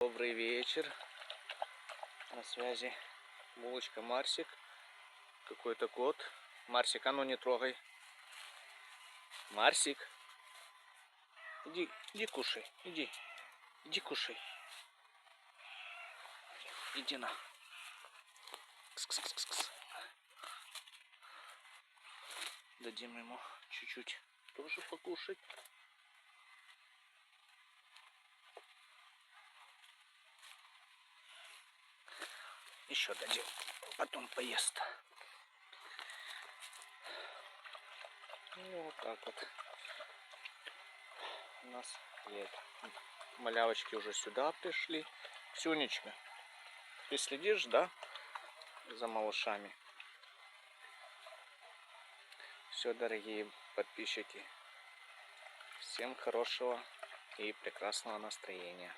Добрый вечер. На связи булочка Марсик. Какой-то кот. Марсик, а ну не трогай. Марсик. Иди кушай. Иди кушай. Иди на. Кс-кс-кс-кс. Дадим ему чуть-чуть тоже покушать. Еще дадим. Потом поест. Ну, вот так вот. У нас малявочки уже сюда пришли. Ксюнечка, ты следишь, да, за малышами? Все, дорогие подписчики. Всем хорошего и прекрасного настроения.